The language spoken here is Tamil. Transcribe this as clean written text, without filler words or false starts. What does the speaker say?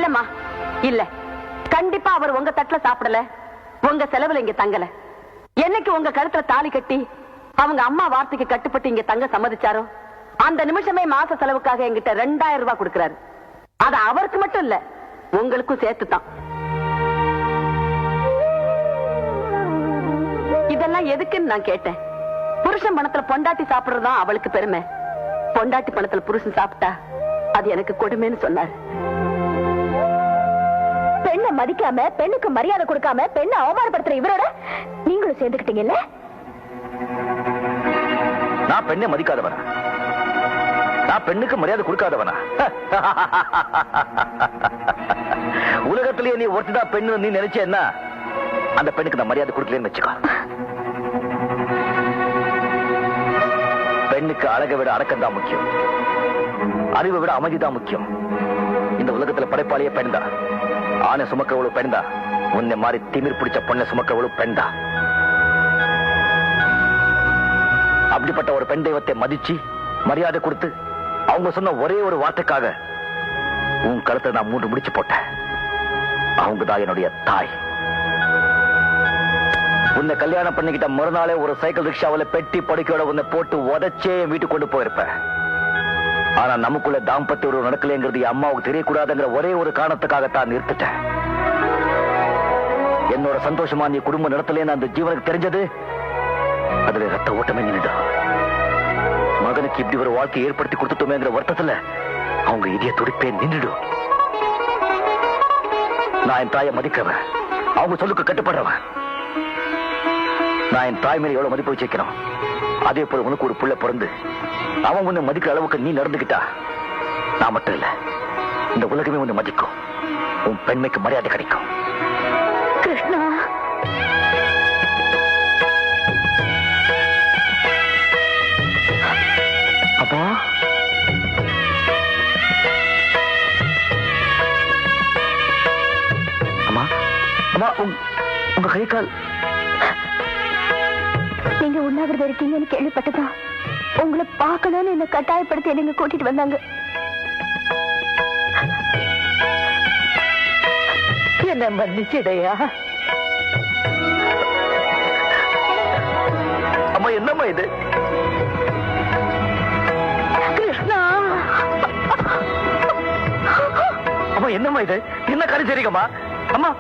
இல்லம்மா, இல்ல. கண்டிப்பா அவர் உங்க தட்டுல சாப்பிடல, உங்க செலவுல இங்க தங்கல. என்னைக்கு உங்க கழுத்துல தாலி கட்டி அவங்க அம்மா வார்த்தைக்கு கட்டுப்பட்டு இங்க தங்க சம்மதிச்சாரோ அந்த நிமிஷமே மாச செலவுக்காக என்கிட்ட 2000 ரூபாய் கொடுக்கிறாரு. அது அவருக்கு மட்டும் இல்ல, உங்களுக்கும் சேர்த்துதான். இதெல்லாம் எதுக்குன்னு நான் கேட்டேன். புருஷன் பணத்துல பொண்டாட்டி சாப்பிடுறதுதான் அவளுக்கு பெருமை. பொண்டாட்டி பணத்துல புருஷன் சாப்பிட்டா அது எனக்கு கொடுமைன்னு சொன்னாரு. பெண்ணை மதிக்காம, பெண்ணுக்கு மரியாதை கொடுக்காம, பெண்ணை அவமானப்படுத்துற இவரோட நீங்களும் சேர்ந்துக்கிட்டீங்கல்ல? நான் பெண்ணை மதிக்காதவனா? நான் பெண்ணுக்கு மரியாதை கொடுக்காதவனா? உலகத்திலேயே நீ ஒருத்ததான் பெண்ணு நீ நினைச்சேன்னா அந்த பெண்ணுக்கு நான் மரியாதை கொடுக்கலன்னு வச்சுக்கோ. பெண்ணுக்கு அழகை விட அடக்கம் தான் முக்கியம், அறிவை விட அமைதி தான் முக்கியம். இந்த உலகத்துல படைப்பாளியே பெண் தான். ஆணை சுமக்கிறவளும் பெண் தான். உன்னை மாதிரி திமிர் பிடிச்ச பொண்ணை சுமக்கிறவளும் பெண் தான். அப்படிப்பட்ட ஒரு பெண் தெய்வத்தை மதிச்சு மரியாதை கொடுத்து அவங்க சொன்ன ஒரே ஒரு வார்த்தைக்காக உன் கழுத்தை நான் 3 முடிச்சு போட்டேன். அவங்க தான் என்னுடைய தாய். உன்னை கல்யாணம் பண்ணிக்கிட்ட மறுநாளே ஒரு சைக்கிள் ரிக்ஷாவில் பெட்டி படுக்கையோட உன்னை போட்டு உதச்சே வீட்டுக்கு கொண்டு போயிருப்பேன். ஆனா நமக்குள்ள தாம்பத்திய உறவு நடக்கலைங்கிறது என் அம்மாவுக்கு தெரியக்கூடாதுங்கிற ஒரே ஒரு காரணத்துக்காகத்தான் நிறுத்திட்டேன். என்னோட சந்தோஷமா நீ குடும்பம் நடத்தலேன்னு அந்த ஜீவனுக்கு தெரிஞ்சது, அதுல ரத்த ஓட்டமே நின்றுடும். மகனுக்கு இப்படி ஒரு வாழ்க்கை ஏற்படுத்தி கொடுத்துட்டோமேங்கிற வருத்தத்துல அவங்க இதய துடிப்பே நின்றுடும். நான் என் தாயை மதிக்கிறவன், அவங்க சொல்லுக்கு கட்டுப்படுறவன். நான் என் தாய் மேல எவ்வளவு மதிப்பு வச்சிருக்கிறோம், அதே போல உனக்கு ஒரு புள்ள பிறந்து அவன் உன்னை மதிக்கிற அளவுக்கு நீ நடந்துகிட்டா நான் மட்டும் இல்ல, இந்த உலகமே உன்னை மதிக்கும். உன் பெண்மைக்கு மரியாதை கிடைக்கும். கிருஷ்ணா, அப்பா, அம்மா, அம்மா, உங்க கை கால். நீங்க உண்ணாவிரதம் இருக்கீங்கன்னு கேள்விப்பட்டதான் உங்களை பார்க்கணும்னு என்ன கட்டாயப்படுத்தி நீங்க கூட்டிட்டு வந்தாங்க. என்ன மன்னிச்சிடையா. அம்மா, என்னம்மா இது? கிருஷ்ணா, அம்மா, என்னம்மா இது? என்ன காரியம் செய்றீங்கம்மா? அம்மா,